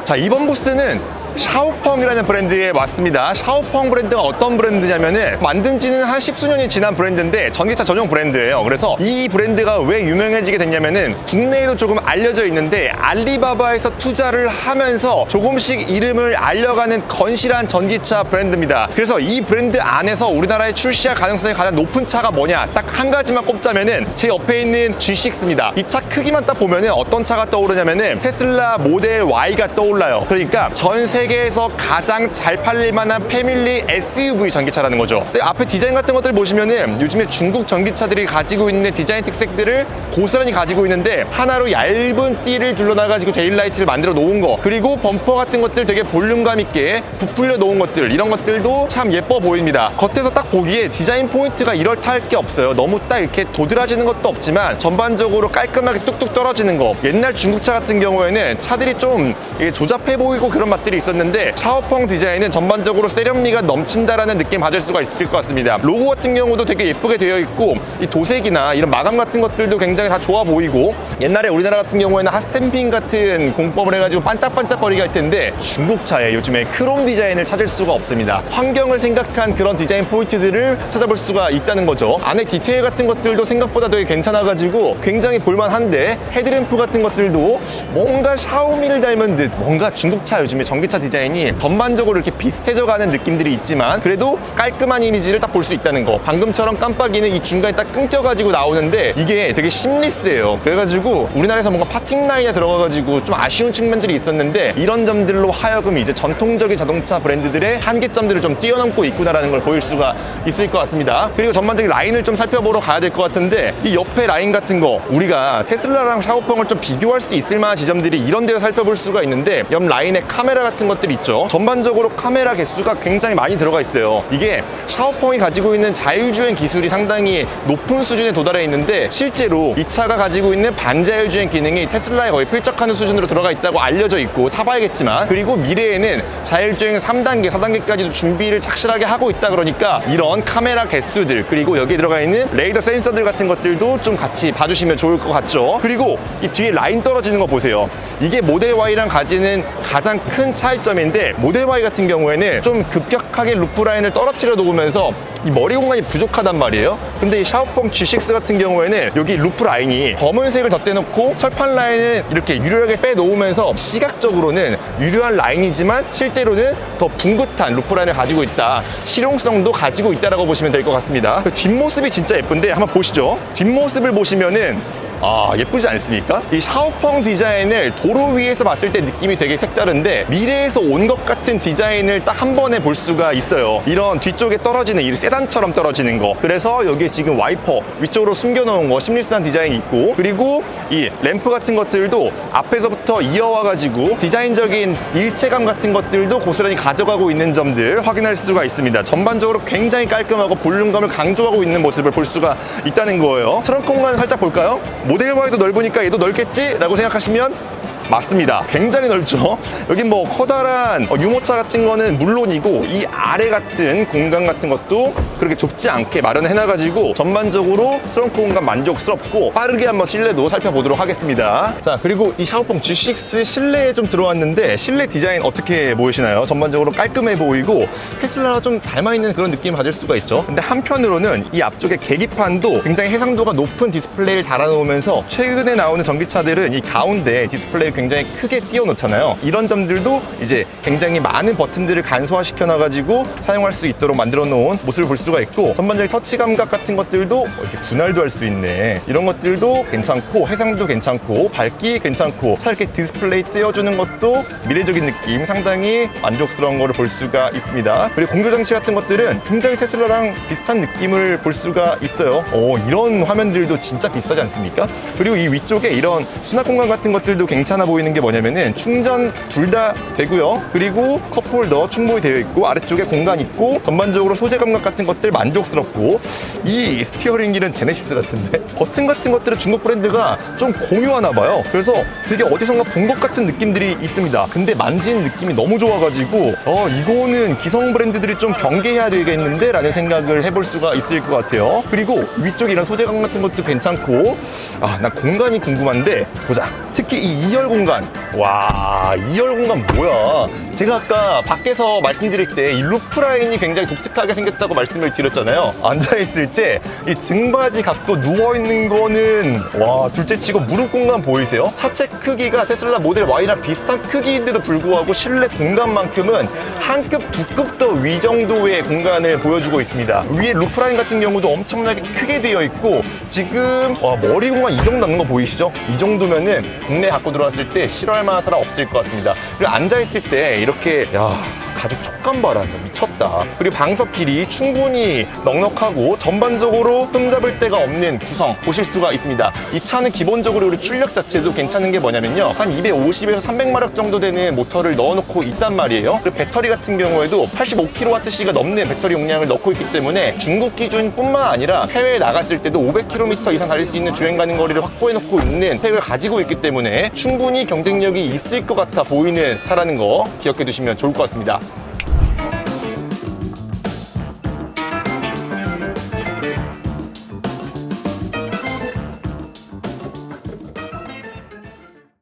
자, 이번 부스는 샤오펑이라는 브랜드에 왔습니다. 샤오펑 브랜드가 어떤 브랜드냐면은 만든 지는 한 10수년이 지난 브랜드인데 전기차 전용 브랜드예요. 그래서 이 브랜드가 왜 유명해지게 됐냐면은 국내에도 조금 알려져 있는데 알리바바에서 투자를 하면서 조금씩 이름을 알려가는 건실한 전기차 브랜드입니다. 그래서 이 브랜드 안에서 우리나라에 출시할 가능성이 가장 높은 차가 뭐냐, 딱 한 가지만 꼽자면은 제 옆에 있는 G6입니다. 이 차 크기만 딱 보면은 어떤 차가 떠오르냐면은 테슬라 모델 Y가 떠올라요. 그러니까 전 세계에서 가장 잘 팔릴 만한 패밀리 SUV 전기차라는 거죠. 근데 앞에 디자인 같은 것들 보시면은 요즘에 중국 전기차들이 가지고 있는 디자인 특색들을 고스란히 가지고 있는데 하나로 얇은 띠를 둘러놔가지고 데일라이트를 만들어 놓은 거, 그리고 범퍼 같은 것들 되게 볼륨감 있게 부풀려 놓은 것들, 이런 것들도 참 예뻐 보입니다. 겉에서 딱 보기에 디자인 포인트가 이렇다 할 게 없어요. 너무 딱 이렇게 도드라지는 것도 없지만 전반적으로 깔끔하게 뚝뚝 떨어지는 거. 옛날 중국차 같은 경우에는 차들이 좀 조잡해 보이고 그런 맛들이 있었는데 샤오펑 디자인은 전반적으로 세련미가 넘친다라는 느낌 받을 수가 있을 것 같습니다. 로고 같은 경우도 되게 예쁘게 되어 있고 이 도색이나 이런 마감 같은 것들도 굉장히 다 좋아 보이고, 옛날에 우리나라 같은 경우에는 핫스탬핑 같은 공법을 해가지고 반짝반짝거리게 할 텐데 중국차에 요즘에 크롬 디자인을 찾을 수가 없습니다. 환경을 생각한 그런 디자인 포인트들을 찾아볼 수가 있다는 거죠. 안에 디테일 같은 것들도 생각보다 되게 괜찮아가지고 굉장히 볼만한데, 헤드램프 같은 것들도 뭔가 샤오미를 닮은 듯, 뭔가 중국차 요즘에 전기차 디자인이 전반적으로 이렇게 비슷해져가는 느낌들이 있지만 그래도 깔끔한 이미지를 딱 볼 수 있다는 거. 방금처럼 깜빡이는 이 중간에 딱 끊겨가지고 나오는데 이게 되게 심리스예요. 그래가지고 우리나라에서 뭔가 파팅 라인에 들어가가지고 좀 아쉬운 측면들이 있었는데 이런 점들로 하여금 이제 전통적인 자동차 브랜드들의 한계점들을 좀 뛰어넘고 있구나라는 걸 보일 수가 있을 것 같습니다. 그리고 전반적인 라인을 좀 살펴보러 가야 될 것 같은데, 이 옆에 라인 같은 거 우리가 테슬라랑 샤오펑을 좀 비교할 수 있을 만한 지점들이 이런 데서 살펴볼 수가 있는데, 옆 라인에 카메라 같은 것들 있죠. 전반적으로 카메라 개수가 굉장히 많이 들어가 있어요. 이게 샤오펑이 가지고 있는 자율주행 기술이 상당히 높은 수준에 도달해 있는데 실제로 이 차가 가지고 있는 반자율주행 기능이 테슬라에 거의 필적하는 수준으로 들어가 있다고 알려져 있고, 타봐야겠지만, 그리고 미래에는 자율주행 3단계, 4단계까지도 준비를 착실하게 하고 있다. 그러니까 이런 카메라 개수들, 그리고 여기에 들어가 있는 레이더 센서들 같은 것들도 좀 같이 봐주시면 좋을 것 같죠. 그리고 이 뒤에 라인 떨어지는 거 보세요. 이게 모델 Y랑 가지는 가장 큰 차이점인데, 모델 Y 같은 경우에는 좀 급격하게 루프 라인을 떨어뜨려 놓으면서 이 머리 공간이 부족하단 말이에요. 근데 이 샤오펑 G6 같은 경우에는 여기 루프 라인이 검은색을 덧대놓고 철판 라인을 이렇게 유려하게 빼놓으면서 시각적으로는 유려한 라인이지만 실제로는 더 붕긋한 루프 라인을 가지고 있다, 실용성도 가지고 있다라고 보시면 될 것 같습니다. 뒷모습이 진짜 예쁜데 한번 보시죠. 뒷모습을 보시면은 예쁘지 않습니까? 이 샤오펑 디자인을 도로 위에서 봤을 때 느낌이 되게 색다른데 미래에서 온 것 같은 디자인을 딱 한 번에 볼 수가 있어요. 이런 뒤쪽에 떨어지는 이 세단처럼 떨어지는 거, 그래서 여기에 지금 와이퍼 위쪽으로 숨겨놓은 거 심리스한 디자인이 있고, 그리고 이 램프 같은 것들도 앞에서부터 이어와가지고 디자인적인 일체감 같은 것들도 고스란히 가져가고 있는 점들 확인할 수가 있습니다. 전반적으로 굉장히 깔끔하고 볼륨감을 강조하고 있는 모습을 볼 수가 있다는 거예요. 트렁크 공간 살짝 볼까요? 모델 Y도 넓으니까 얘도 넓겠지? 라고 생각하시면 맞습니다. 굉장히 넓죠. 여기 뭐 커다란 유모차 같은 거는 물론이고 이 아래 같은 공간 같은 것도 그렇게 좁지 않게 마련해놔가지고 전반적으로 트렁크 공간 만족스럽고, 빠르게 한번 실내도 살펴보도록 하겠습니다. 자, 그리고 이 샤오펑 G6 실내에 좀 들어왔는데 실내 디자인 어떻게 보이시나요? 전반적으로 깔끔해 보이고 테슬라와 좀 닮아있는 그런 느낌을 받을 수가 있죠. 근데 한편으로는 이 앞쪽에 계기판도 굉장히 해상도가 높은 디스플레이를 달아놓으면서 최근에 나오는 전기차들은 이 가운데 디스플레이를 굉장히 크게 띄워놓잖아요. 이런 점들도 이제 굉장히 많은 버튼들을 간소화시켜 놔가지고 사용할 수 있도록 만들어 놓은 모습을 볼 수가 있고, 전반적인 터치 감각 같은 것들도 이렇게 분할도 할 수 있네, 이런 것들도 괜찮고, 해상도 괜찮고, 밝기 괜찮고, 차 이렇게 디스플레이 띄워주는 것도 미래적인 느낌, 상당히 만족스러운 거를 볼 수가 있습니다. 그리고 공조 장치 같은 것들은 굉장히 테슬라랑 비슷한 느낌을 볼 수가 있어요. 이런 화면들도 진짜 비슷하지 않습니까? 그리고 이 위쪽에 이런 수납 공간 같은 것들도 괜찮아 보이는 게 뭐냐면은 충전 둘 다 되고요. 그리고 컵홀더 충분히 되어 있고, 아래쪽에 공간 있고, 전반적으로 소재 감각 같은 것들 만족스럽고, 이 스티어링 휠은 제네시스 같은데 버튼 같은 것들은 중국 브랜드가 좀 공유하나 봐요. 그래서 되게 어디선가 본 것 같은 느낌들이 있습니다. 근데 만지는 느낌이 너무 좋아가지고 이거는 기성 브랜드들이 좀 경계해야 되겠는데 라는 생각을 해볼 수가 있을 것 같아요. 그리고 위쪽에 이런 소재감 같은 것도 괜찮고, 난 공간이 궁금한데 보자. 특히 이 2열 공간. 와, 2열 공간 뭐야? 제가 아까 밖에서 말씀드릴 때 이 루프 라인이 굉장히 독특하게 생겼다고 말씀을 드렸잖아요. 앉아있을 때 이 등받이 각도 누워있는 거는 와, 둘째치고 무릎 공간 보이세요? 차체 크기가 테슬라 모델 Y랑 비슷한 크기인데도 불구하고 실내 공간만큼은 한 급, 두 급 더 위 정도의 공간을 보여주고 있습니다. 위에 루프 라인 같은 경우도 엄청나게 크게 되어 있고 지금 머리 공간 이 정도 남는 거 보이시죠? 이 정도면은 국내에 갖고 들어왔을 때 싫어할 만한 사람 없을 것 같습니다. 그리고 앉아있을 때 이렇게 가죽 촉감 봐라. 미쳤다. 그리고 방석 길이 충분히 넉넉하고 전반적으로 흠잡을 데가 없는 구성 보실 수가 있습니다. 이 차는 기본적으로 우리 출력 자체도 괜찮은 게 뭐냐면요, 한 250에서 300마력 정도 되는 모터를 넣어놓고 있단 말이에요. 그리고 배터리 같은 경우에도 85kWh가 넘는 배터리 용량을 넣고 있기 때문에 중국 기준뿐만 아니라 해외에 나갔을 때도 500km 이상 달릴 수 있는 주행 가능 거리를 확보해놓고 있는 스펙을 가지고 있기 때문에 충분히 경쟁력이 있을 것 같아 보이는 차라는 거 기억해 두시면 좋을 것 같습니다.